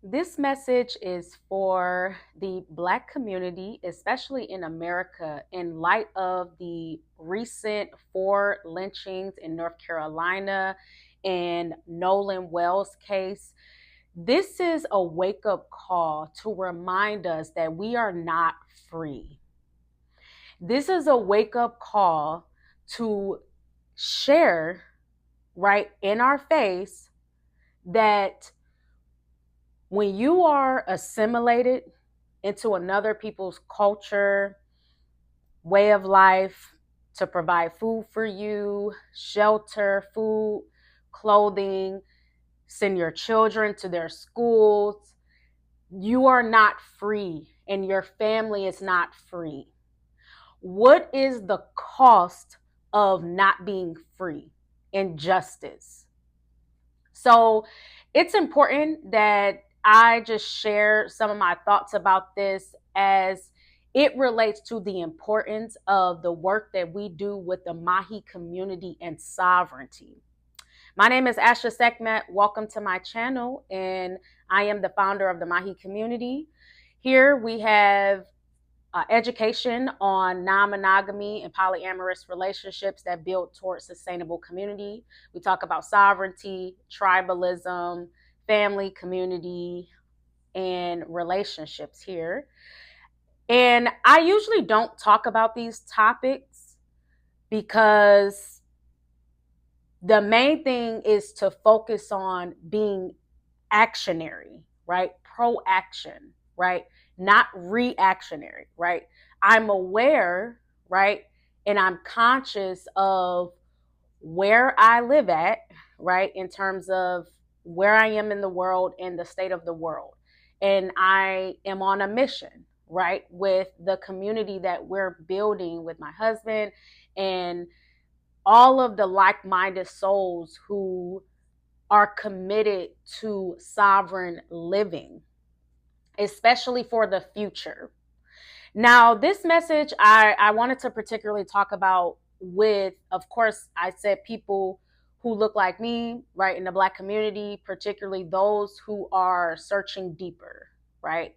This message is for the Black community, especially in America, in light of the recent 4 lynchings in North Carolina and Nolan Wells case. This is a wake up call to remind us that we are not free. This is a wake up call to share right in our face that when you are assimilated into another people's culture, way of life, to provide food for you, shelter, food, clothing, send your children to their schools, you are not free and your family is not free. What is the cost of not being free? Injustice. So it's important that I just share some of my thoughts about this as it relates to the importance of the work that we do with the Maji community and sovereignty. My name is Asha Sekhmet. Welcome to my channel, and I am the founder of the Maji community. Here we have education on non-monogamy and polyamorous relationships that build towards sustainable community. We talk about sovereignty, tribalism, family, community, and relationships here. And I usually don't talk about these topics because the main thing is to focus on being actionary, right? Proaction, right? Not reactionary, right? I'm aware, right? And I'm conscious of where I live at, right? In terms of where I am in the world and the state of the world. And I am on a mission, right? With the community that we're building with my husband and all of the like-minded souls who are committed to sovereign living, especially for the future. Now, this message I wanted to particularly talk about with, of course, I said people who look like me, right, in the Black community, particularly those who are searching deeper, right?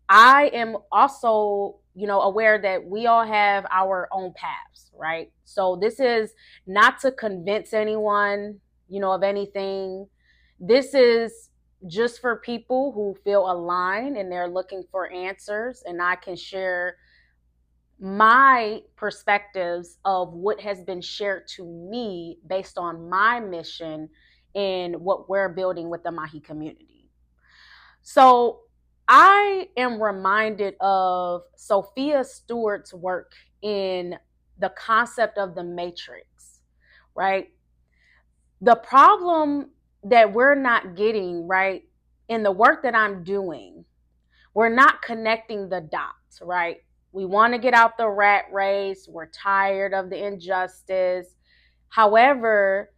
I am also, aware that we all have our own paths, right? So this is not to convince anyone, of anything. This is just for people who feel aligned and they're looking for answers, and I can share my perspectives of what has been shared to me based on my mission and what we're building with the Maji community. So I am reminded of Sophia Stewart's work in the concept of the matrix, right? The problem that we're not getting, right, in the work that I'm doing, we're not connecting the dots, right? We want to get out the rat race. We're tired of the injustice. However,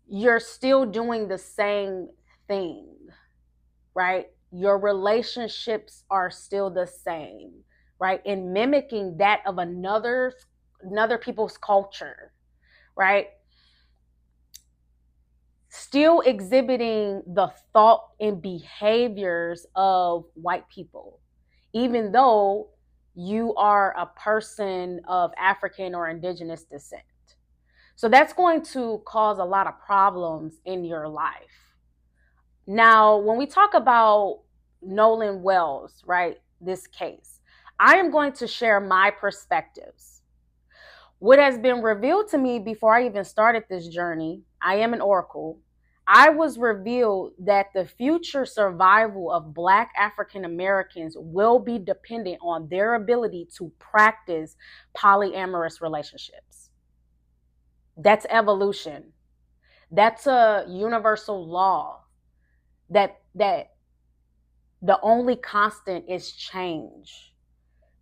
you're still doing the same thing, right? Your relationships are still the same, right? And mimicking that of another people's culture, right? Still exhibiting the thought and behaviors of white people, even though you are a person of African or indigenous descent. So that's going to cause a lot of problems in your life. Now, when we talk about Nolan Wells, right, this case, I am going to share my perspectives. What has been revealed to me before I even started this journey, I am an oracle. I was revealed that the future survival of Black African Americans will be dependent on their ability to practice polyamorous relationships. That's evolution. That's a universal law that the only constant is change.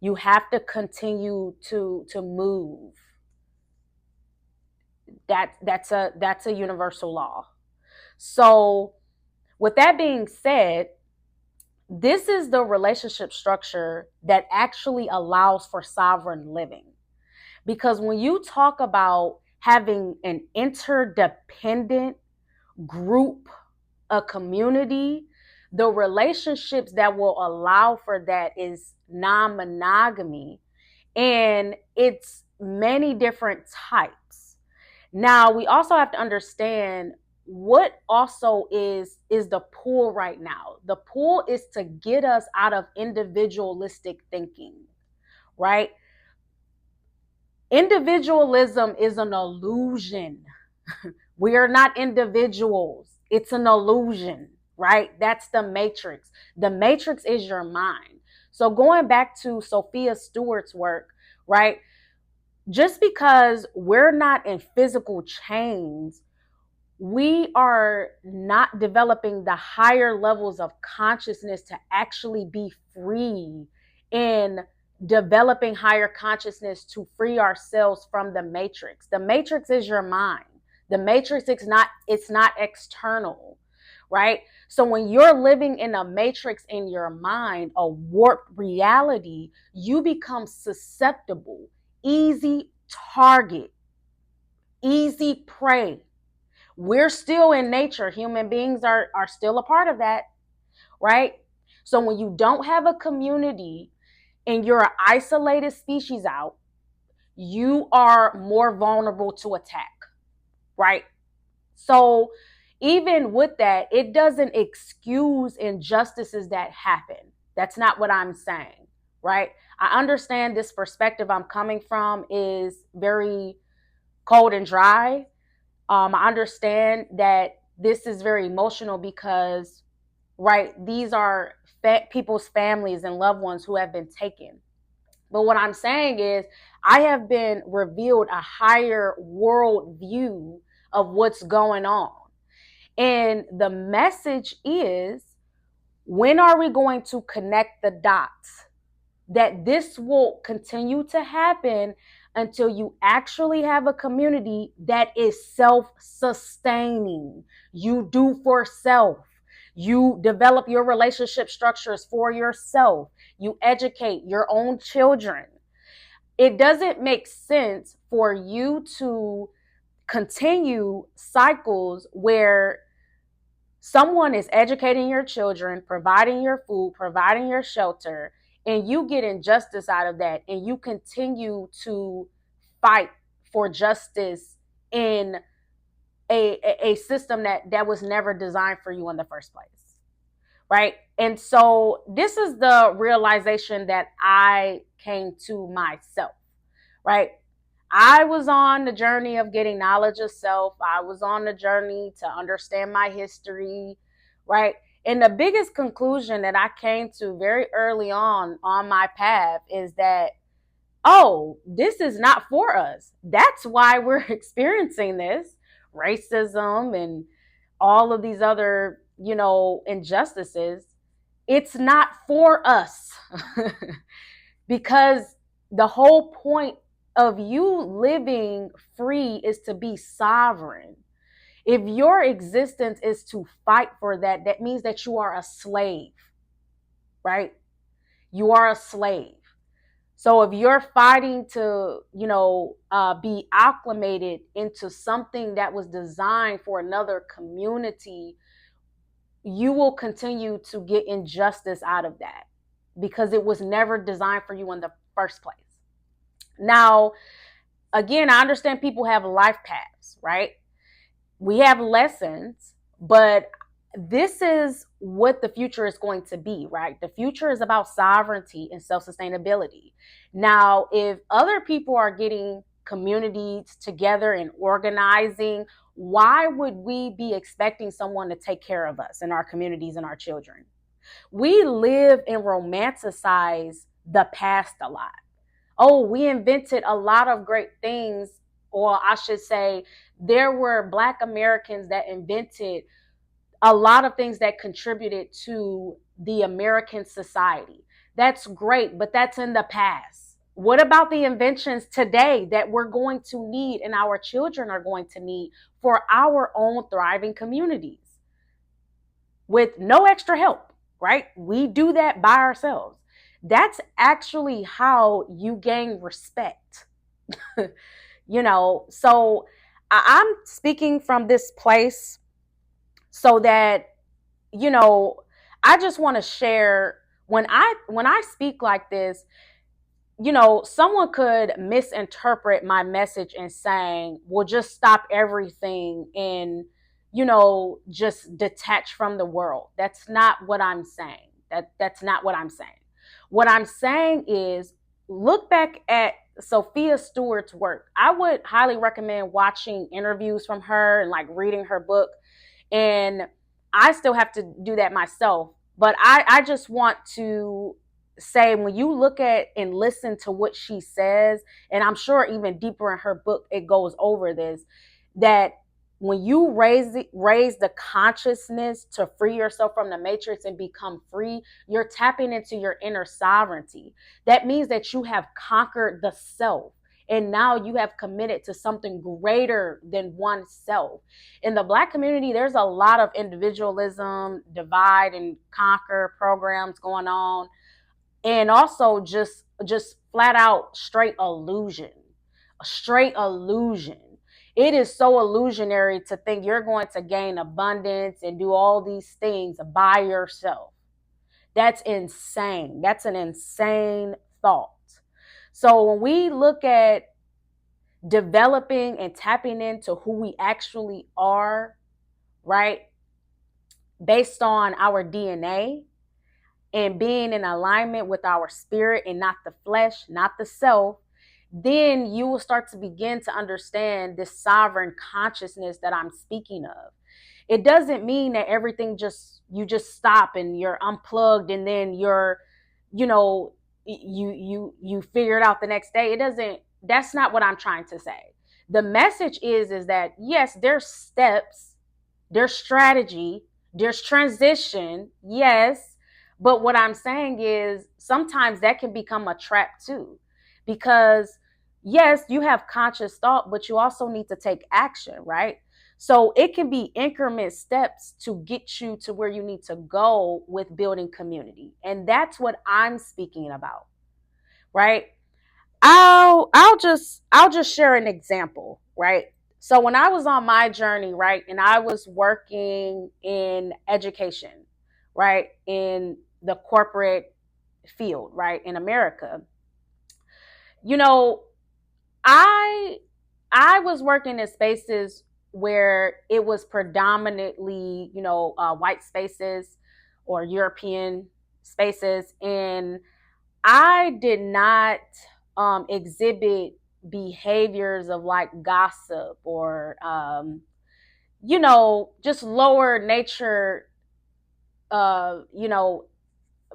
You have to continue to move. That's a universal law. So with that being said, this is the relationship structure that actually allows for sovereign living. Because when you talk about having an interdependent group, a community, The relationships that will allow for that is non-monogamy, and it's many different types. Now, we also have to understand what also is the pull right now. The pull is to get us out of individualistic thinking, right? Individualism is an illusion. We are not individuals. It's an illusion, right? That's the matrix. The matrix is your mind. So going back to Sophia Stewart's work, right? Just because we're not in physical chains, we are not developing the higher levels of consciousness to actually be free in developing higher consciousness to free ourselves from the matrix. The matrix is your mind. The matrix is not, it's not external, right? So when you're living in a matrix in your mind, a warped reality, you become susceptible, easy target, easy prey. We're still in nature. Human beings are still a part of that, right? So when you don't have a community and you're an isolated species out, you are more vulnerable to attack, right? So even with that, it doesn't excuse injustices that happen. That's not what I'm saying, right? I understand this perspective I'm coming from is very cold and dry. I understand that this is very emotional because, right, these are people's families and loved ones who have been taken. But what I'm saying is, I have been revealed a higher world view of what's going on. And the message is, when are we going to connect the dots? That this will continue to happen until you actually have a community that is self-sustaining. You do for self. You develop your relationship structures for yourself. You educate your own children. It doesn't make sense for you to continue cycles where someone is educating your children, providing your food, providing your shelter, and you get injustice out of that, and you continue to fight for justice in a system that was never designed for you in the first place, right? And so this is the realization that I came to myself, right? I was on the journey of getting knowledge of self. I was on the journey to understand my history, right? And the biggest conclusion that I came to very early on my path is that, oh, this is not for us. That's why we're experiencing this racism and all of these other, injustices. It's not for us. Because the whole point of you living free is to be sovereign. If your existence is to fight for that, that means that you are a slave, right? You are a slave. So if you're fighting to, be acclimated into something that was designed for another community, you will continue to get injustice out of that because it was never designed for you in the first place. Now, again, I understand people have life paths, right? We have lessons, but this is what the future is going to be, right? The future is about sovereignty and self-sustainability. Now, if other people are getting communities together and organizing, why would we be expecting someone to take care of us and our communities and our children? We live and romanticize the past a lot. Oh, we invented a lot of great things, or I should say, there were Black Americans that invented a lot of things that contributed to the American society. That's great, but that's in the past. What about the inventions today that we're going to need and our children are going to need for our own thriving communities with no extra help, right? We do that by ourselves. That's actually how you gain respect. So I'm speaking from this place so that, I just want to share, when I speak like this, someone could misinterpret my message and saying, well, just stop everything and, just detach from the world. That's not what I'm saying. That's not what I'm saying. What I'm saying is, look back at Sophia Stewart's work. I would highly recommend watching interviews from her and like reading her book. And I still have to do that myself. But I just want to say, when you look at and listen to what she says, and I'm sure even deeper in her book it goes over this, that when you raise the consciousness to free yourself from the matrix and become free, you're tapping into your inner sovereignty. That means that you have conquered the self, and now you have committed to something greater than oneself. In the Black community, there's a lot of individualism, divide and conquer programs going on, and also just flat out straight illusion. It is so illusionary to think you're going to gain abundance and do all these things by yourself. That's insane. That's an insane thought. So when we look at developing and tapping into who we actually are, right, based on our DNA, and being in alignment with our spirit and not the flesh, not the self, then you will start to begin to understand this sovereign consciousness that I'm speaking of. It doesn't mean that everything you just stop and you're unplugged and then you're, you figure it out the next day. It doesn't, that's not what I'm trying to say. The message is that yes, there's steps, there's strategy, there's transition, yes. But what I'm saying is sometimes that can become a trap too. Because yes, you have conscious thought, but you also need to take action, right? So it can be increment steps to get you to where you need to go with building community. And that's what I'm speaking about, right? I'll just share an example, right? So when I was on my journey, right, and I was working in education, right, in the corporate field, right, in America, you know, I I was working in spaces where it was predominantly, white spaces or European spaces, and I did not exhibit behaviors of like gossip or, just lower nature, uh, you know,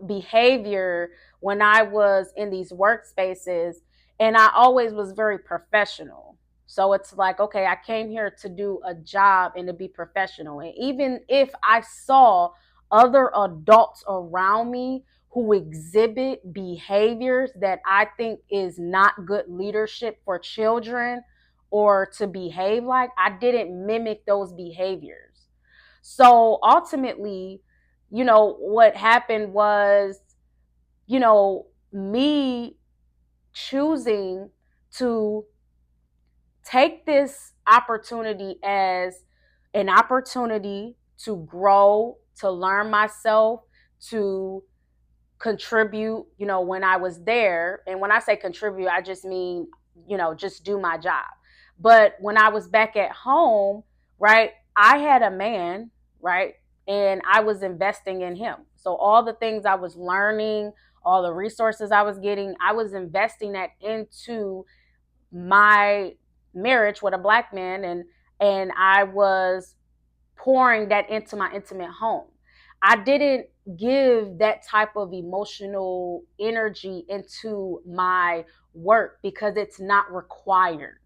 behavior when I was in these workspaces. And I always was very professional. So it's like, okay, I came here to do a job and to be professional. And even if I saw other adults around me who exhibit behaviors that I think is not good leadership for children or to behave like, I didn't mimic those behaviors. So ultimately, what happened was, me choosing to take this opportunity as an opportunity to grow, to learn myself, to contribute, when I was there. And when I say contribute, I just mean, just do my job. But when I was back at home, right, I had a man, right, and I was investing in him. So all the things I was learning, all the resources I was getting, I was investing that into my marriage with a Black man, and I was pouring that into my intimate home. I didn't give that type of emotional energy into my work because it's not required.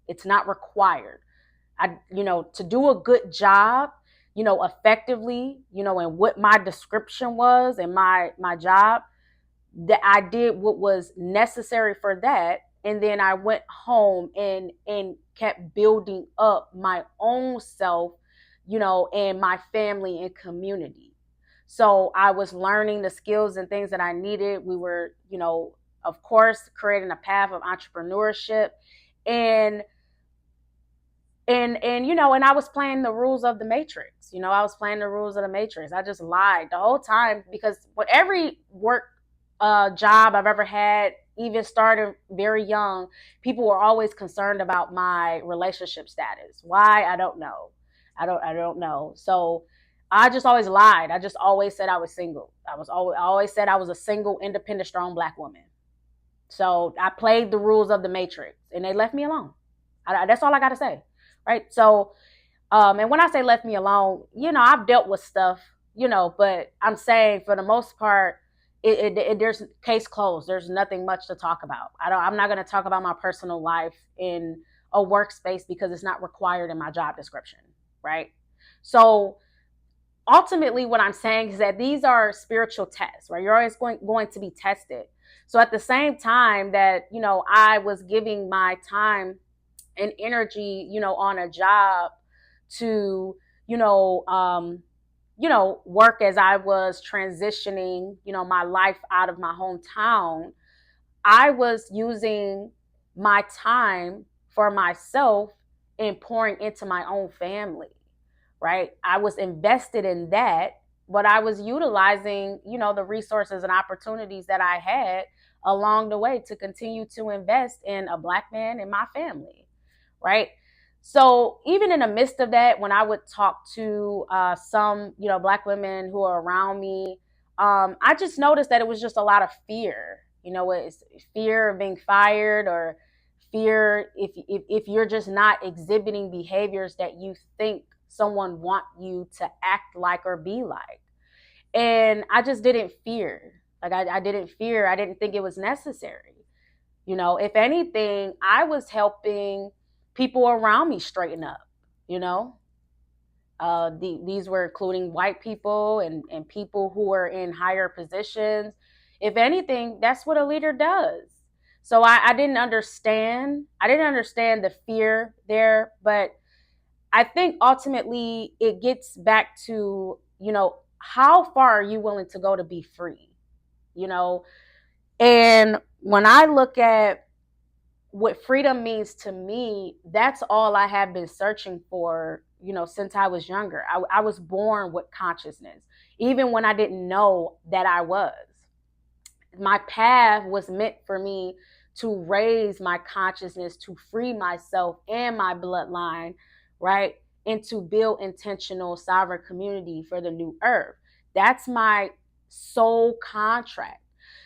It's not required. To do a good job, effectively, and what my description was and my job, that I did what was necessary for that. And then I went home and kept building up my own self, and my family and community. So I was learning the skills and things that I needed. We were, of course, creating a path of entrepreneurship. And And you know, and I was playing the rules of the Matrix. You know, I was playing the rules of the Matrix. I just lied the whole time, because with every work job I've ever had, even started very young, people were always concerned about my relationship status. Why? I don't know. I don't know. So I just always lied. I just always said I was single. I always said I was a single, independent, strong black woman. So I played the rules of the Matrix, and they left me alone. That's all I got to say, right? So, and when I say left me alone, you know, I've dealt with stuff, you know, but I'm saying for the most part, there's case closed. There's nothing much to talk about. I'm not going to talk about my personal life in a workspace because it's not required in my job description, right? So ultimately what I'm saying is that these are spiritual tests, right? You're always going to be tested. So at the same time that, you know, I was giving my time and energy, you know, on a job to, you know, work as I was transitioning, you know, my life out of my hometown, I was using my time for myself and pouring into my own family, right? I was invested in that, but I was utilizing, you know, the resources and opportunities that I had along the way to continue to invest in a black man in my family, right? So even in the midst of that, when I would talk to some, you know, black women who are around me, I just noticed that it was just a lot of fear. You know, it's fear of being fired, or fear if you're just not exhibiting behaviors that you think someone want you to act like or be like. And I just didn't fear. Like I didn't fear. I didn't think it was necessary. You know, if anything, I was helping people around me straighten up, you know. These were including white people and people who were in higher positions. If anything, that's what a leader does. So I didn't understand. I didn't understand the fear there, but I think ultimately it gets back to, you know, how far are you willing to go to be free? You know, and when I look at what freedom means to me, that's all I have been searching for, you know, since I was younger. I was born with consciousness, even when I didn't know that I was. My path was meant for me to raise my consciousness, to free myself and my bloodline, right? And to build intentional sovereign community for the new earth. That's my soul contract.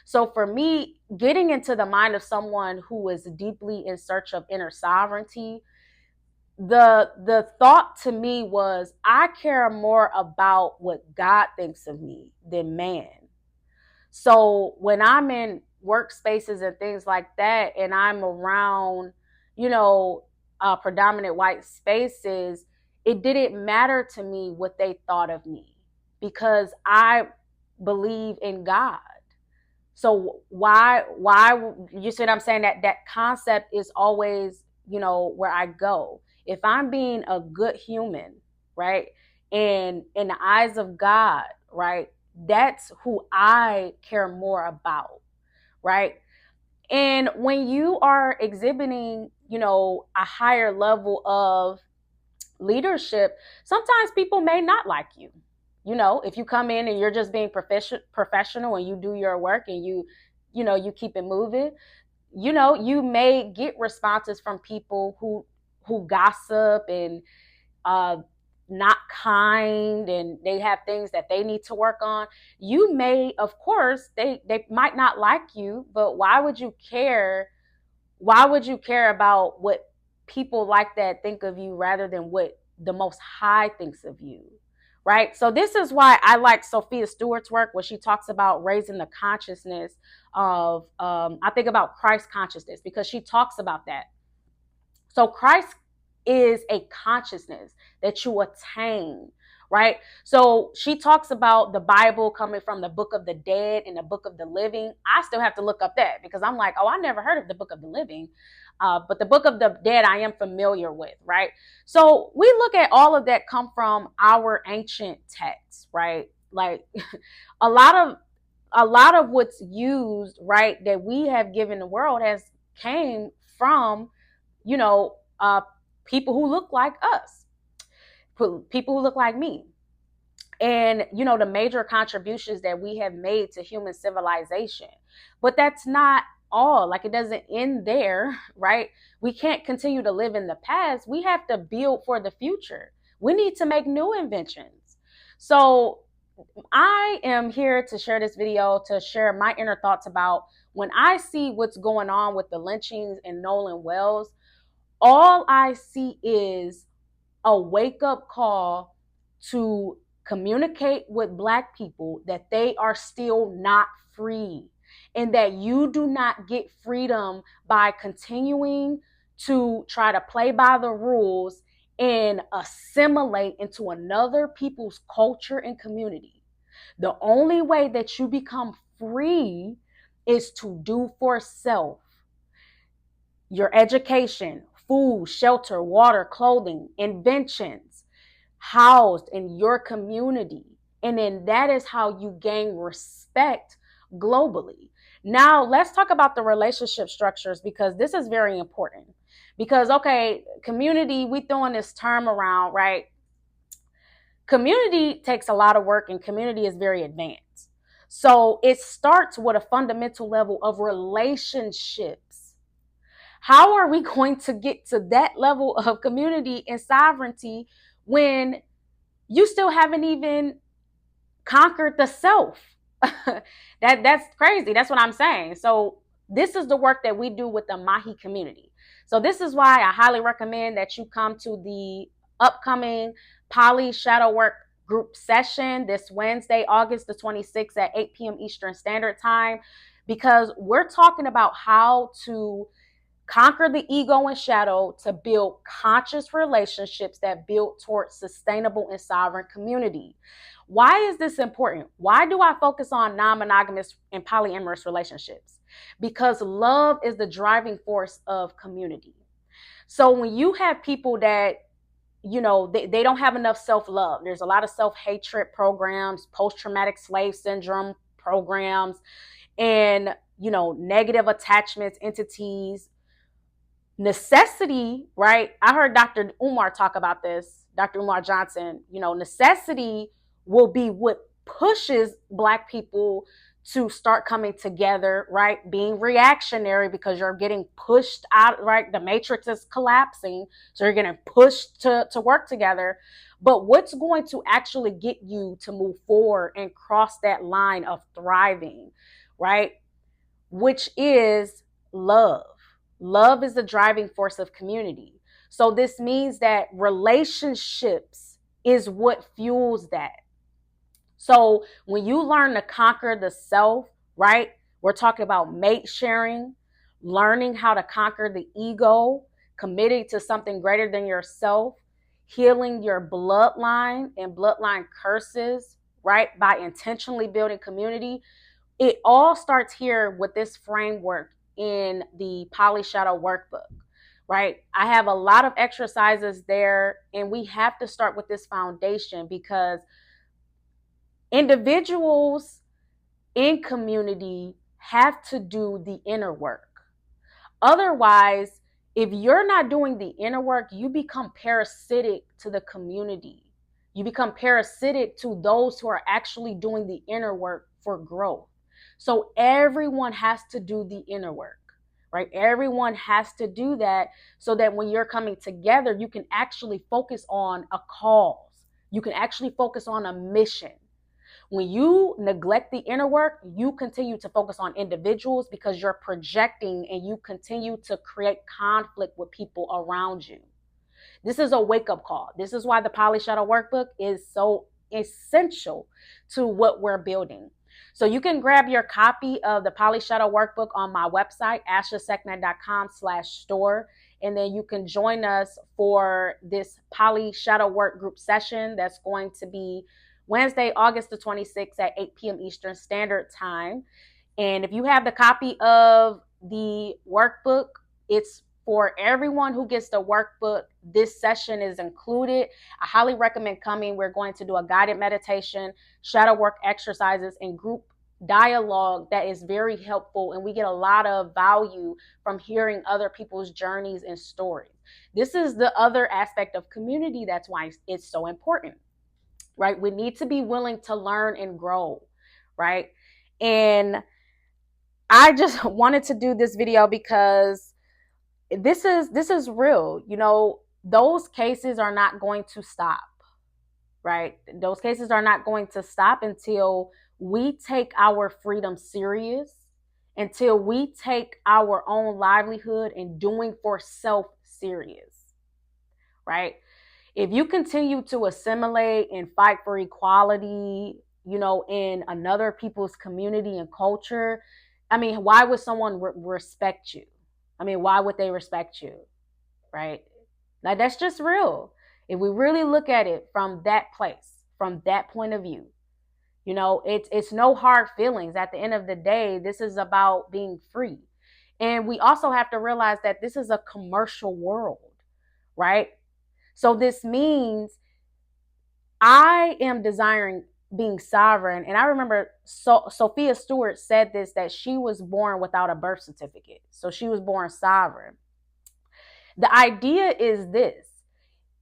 So for me, getting into the mind of someone who is deeply in search of inner sovereignty, the thought to me was, I care more about what God thinks of me than man. So when I'm in workspaces and things like that, and I'm around, you know, predominant white spaces, it didn't matter to me what they thought of me, because I believe in God. So why you see what I'm saying? That concept is always, you know, where I go. If I'm being a good human, right, and in the eyes of God, right, that's who I care more about, right? And when you are exhibiting, you know, a higher level of leadership, sometimes people may not like you. You know, if you come in and you're just being professional and you do your work and you know, you keep it moving, you know, you may get responses from people who gossip and uh not kind, and they have things that they need to work on. You may, of course, they might not like you, but why would you care? Why would you care about what people like that think of you rather than what the Most High thinks of you? Right. So this is why I like Sophia Stewart's work, where she talks about raising the consciousness of, I think about Christ consciousness, because she talks about that. So Christ is a consciousness that you attain, right? So she talks about the Bible coming from the book of the dead and the book of the living. I still have to look up that, because I'm like, oh, I never heard of the book of the living. But the book of the dead I am familiar with, right? So we look at all of that come from our ancient texts, right? Like a lot of what's used, right, that we have given the world has came from, you know, people who look like us, people who look like me. And, the major contributions that we have made to human civilization. But that's not all. Like, it doesn't end there, right? We can't continue to live in the past. We have to build for the future. We need to make new inventions. So I am here to share this video, to share my inner thoughts about when I see what's going on with the lynchings in Nolan Wells. All I see is a wake-up call to communicate with Black people that they are still not free, and that you do not get freedom by continuing to try to play by the rules and assimilate into another people's culture and community. The only way that you become free is to do for self. Your education, food, shelter, water, clothing, inventions, housed in your community. And then that is how you gain respect globally. Now, let's talk about the relationship structures, because this is very important. Because, okay, community, we throwing this term around, right? Community takes a lot of work, and community is very advanced. So it starts with a fundamental level of relationships. How are we going to get to that level of community and sovereignty when you still haven't even conquered the self? That's crazy. That's what I'm saying. So this is the work that we do with the Maji community. So this is why I highly recommend that you come to the upcoming Poly Shadow Work group session this Wednesday, August the 26th at 8 p.m. Eastern Standard Time, because we're talking about how to conquer the ego and shadow to build conscious relationships that build towards sustainable and sovereign community. Why is this important? Why do I focus on non-monogamous and polyamorous relationships? Because love is the driving force of community. So when you have people that, they don't have enough self-love, there's a lot of self-hatred programs, post-traumatic slave syndrome programs, and, negative attachments, entities, necessity, right? I heard Dr. Umar talk about this, Dr. Umar Johnson. Necessity will be what pushes Black people to start coming together, right? Being reactionary because you're getting pushed out, right? The matrix is collapsing, so you're getting pushed to work together. But what's going to actually get you to move forward and cross that line of thriving, right? Which is love. Love is the driving force of community. So this means that relationships is what fuels that. So when you learn to conquer the self, right? We're talking about mate sharing, learning how to conquer the ego, committing to something greater than yourself, healing your bloodline and bloodline curses, right? By intentionally building community. It all starts here with this framework in the Poly Shadow workbook, right? I have a lot of exercises there, and we have to start with this foundation because individuals in community have to do the inner work. Otherwise, if you're not doing the inner work, you become parasitic to the community. You become parasitic to those who are actually doing the inner work for growth. So everyone has to do the inner work, right? Everyone has to do that so that when you're coming together, you can actually focus on a cause. You can actually focus on a mission. When you neglect the inner work, you continue to focus on individuals because you're projecting and you continue to create conflict with people around you. This is a wake-up call. This is why the Poly Shadow workbook is so essential to what we're building. So you can grab your copy of the Poly Shadow workbook on my website, AshaSekhmet.com/store. And then you can join us for this Poly Shadow work group session that's going to be Wednesday, August the 26th at 8 p.m. Eastern Standard Time. And if you have the copy of the workbook, it's for everyone who gets the workbook. This session is included. I highly recommend coming. We're going to do a guided meditation, shadow work exercises, and group dialogue that is very helpful, and we get a lot of value from hearing other people's journeys and stories. This is the other aspect of community. That's why it's so important, right? We need to be willing to learn and grow, right? And I just wanted to do this video because this is real. Those cases are not going to stop, right? Those cases are not going to stop until we take our freedom serious, until we take our own livelihood and doing for self serious, right? If you continue to assimilate and fight for equality, in another people's community and culture, I mean, why would someone respect you? I mean, why would they respect you, right? Like, that's just real. If we really look at it from that place, from that point of view, it's no hard feelings. At the end of the day, this is about being free. And we also have to realize that this is a commercial world, right? So this means I am desiring being sovereign. And I remember Sophia Stewart said this, that she was born without a birth certificate. So she was born sovereign. The idea is this: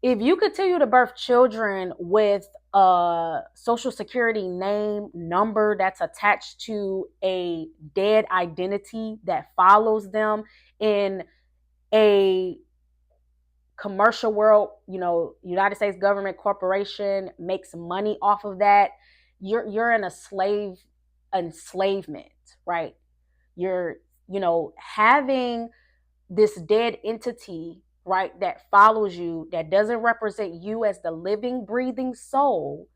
if you continue to birth children with a social security name, number that's attached to a dead identity that follows them in a commercial world, United States government corporation makes money off of that, you're in a enslavement, right? You're, having this dead entity, right, that follows you, that doesn't represent you as the living, breathing soul.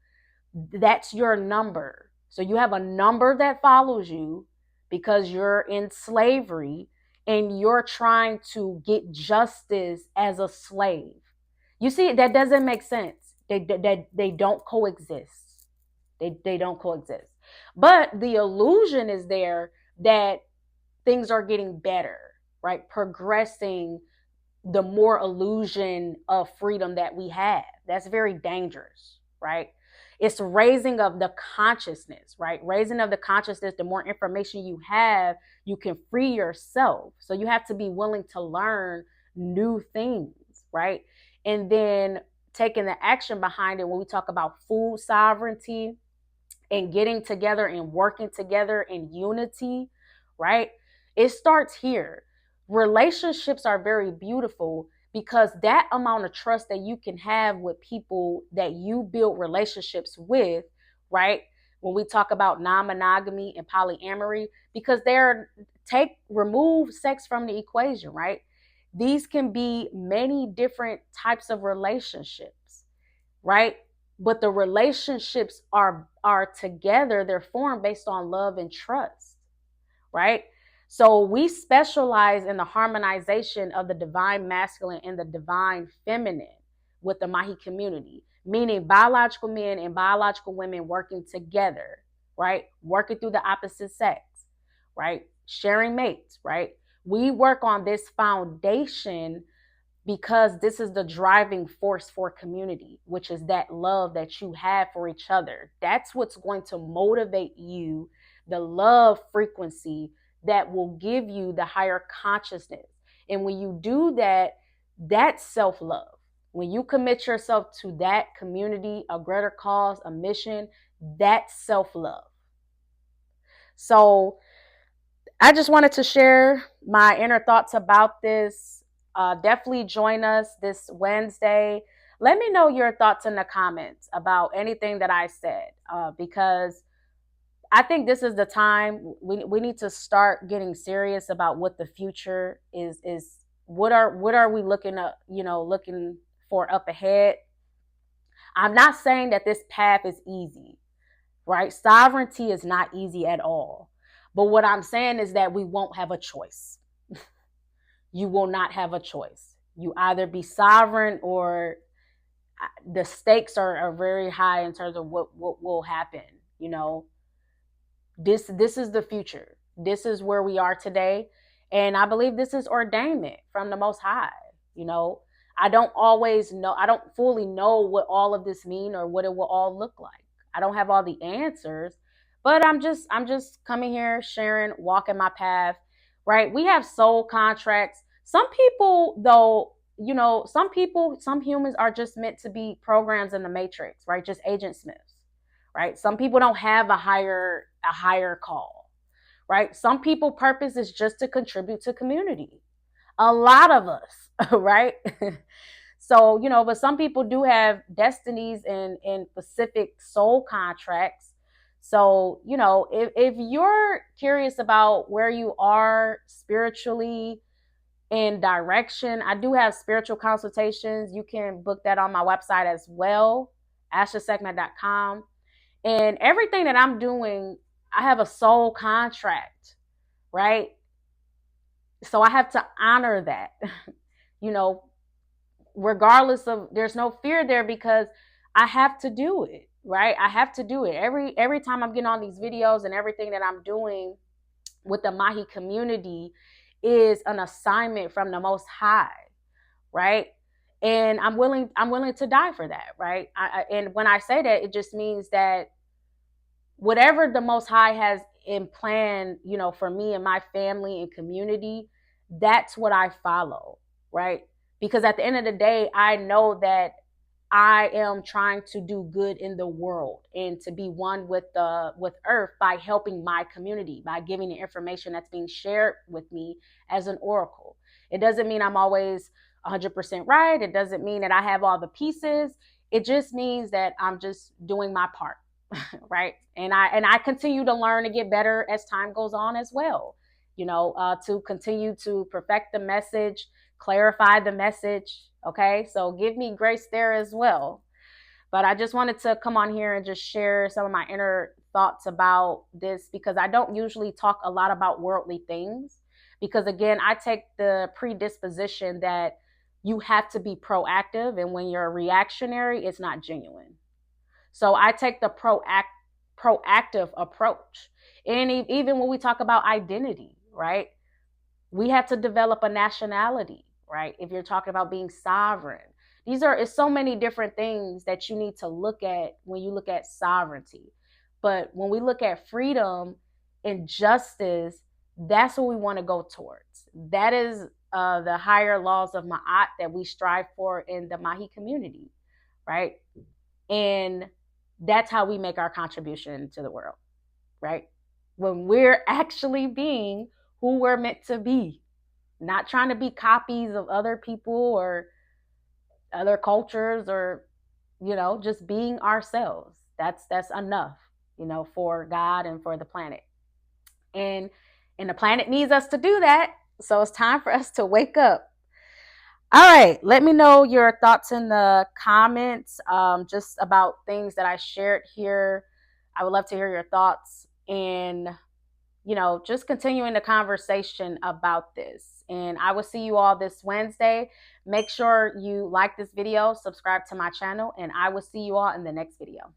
That's your number. So you have a number that follows you because you're in slavery and you're trying to get justice as a slave. You see, that doesn't make sense. They don't coexist. They don't coexist. But the illusion is there that things are getting better, right? Progressing, the more illusion of freedom that we have. That's very dangerous, right? It's raising of the consciousness, right? Raising of the consciousness, the more information you have, you can free yourself. So you have to be willing to learn new things, right? And then taking the action behind it when we talk about food sovereignty and getting together and working together in unity, right? It starts here. Relationships are very beautiful because that amount of trust that you can have with people that you build relationships with, right? When we talk about non-monogamy and polyamory, because remove sex from the equation, right? These can be many different types of relationships, right? But the relationships are together. They're formed based on love and trust, right? So we specialize in the harmonization of the divine masculine and the divine feminine with the Maji community, meaning biological men and biological women working together, right? Working through the opposite sex, right? Sharing mates, right? We work on this foundation because this is the driving force for community, which is that love that you have for each other. That's what's going to motivate you, the love frequency that will give you the higher consciousness. And when you do that, that's self-love. When you commit yourself to that community, a greater cause, a mission, that's self-love. So I just wanted to share my inner thoughts about this. Definitely join us this Wednesday. Let me know your thoughts in the comments about anything that I said, because I think this is the time we need to start getting serious about what the future is. What are we looking at, looking for up ahead? I'm not saying that this path is easy, right? Sovereignty is not easy at all. But what I'm saying is that we won't have a choice. You will not have a choice. You either be sovereign or the stakes are very high in terms of what will happen. This is the future. This is where we are today. And I believe this is ordainment from the Most High. I don't always know. I don't fully know what all of this mean or what it will all look like. I don't have all the answers, But I'm just coming here, sharing, walking my path, right? We have soul contracts. Some people, though, some humans are just meant to be programs in the matrix, right? Just agent Smiths, right? Some people don't have a higher call, right? Some people purpose is just to contribute to community. A lot of us, right? So, but some people do have destinies and specific soul contracts. So, if you're curious about where you are spiritually in direction, I do have spiritual consultations. You can book that on my website as well, AshaSekhmet.com. And everything that I'm doing, I have a soul contract, right? So I have to honor that, you know, regardless of, there's no fear there because I have to do it, right? I have to do it every time I'm getting on these videos, and everything that I'm doing with the Maji community is an assignment from the Most High, right? And I'm willing to die for that, right? And when I say that, it just means that whatever the Most High has in plan, for me and my family and community, that's what I follow, right? Because at the end of the day, I know that I am trying to do good in the world and to be one with Earth by helping my community, by giving the information that's being shared with me as an oracle. It doesn't mean I'm always 100% right. It doesn't mean that I have all the pieces. It just means that I'm just doing my part, right? And I continue to learn and get better as time goes on as well. To continue to perfect the message, clarify the message. Okay, so give me grace there as well. But I just wanted to come on here and just share some of my inner thoughts about this, because I don't usually talk a lot about worldly things. Because again, I take the predisposition that you have to be proactive, and when you're reactionary, it's not genuine. So I take the proactive approach. And even when we talk about identity, right? We have to develop a nationality, right? If you're talking about being sovereign, it's so many different things that you need to look at when you look at sovereignty. But when we look at freedom and justice, that's what we want to go towards. That is the higher laws of Ma'at that we strive for in the Mahi community, right? And that's how we make our contribution to the world, right? When we're actually being who we're meant to be, not trying to be copies of other people or other cultures, or just being ourselves. That's enough, for God and for the planet. And the planet needs us to do that. So it's time for us to wake up. All right, let me know your thoughts in the comments, just about things that I shared here. I would love to hear your thoughts, and just continuing the conversation about this. And I will see you all this Wednesday. Make sure you like this video, subscribe to my channel, and I will see you all in the next video.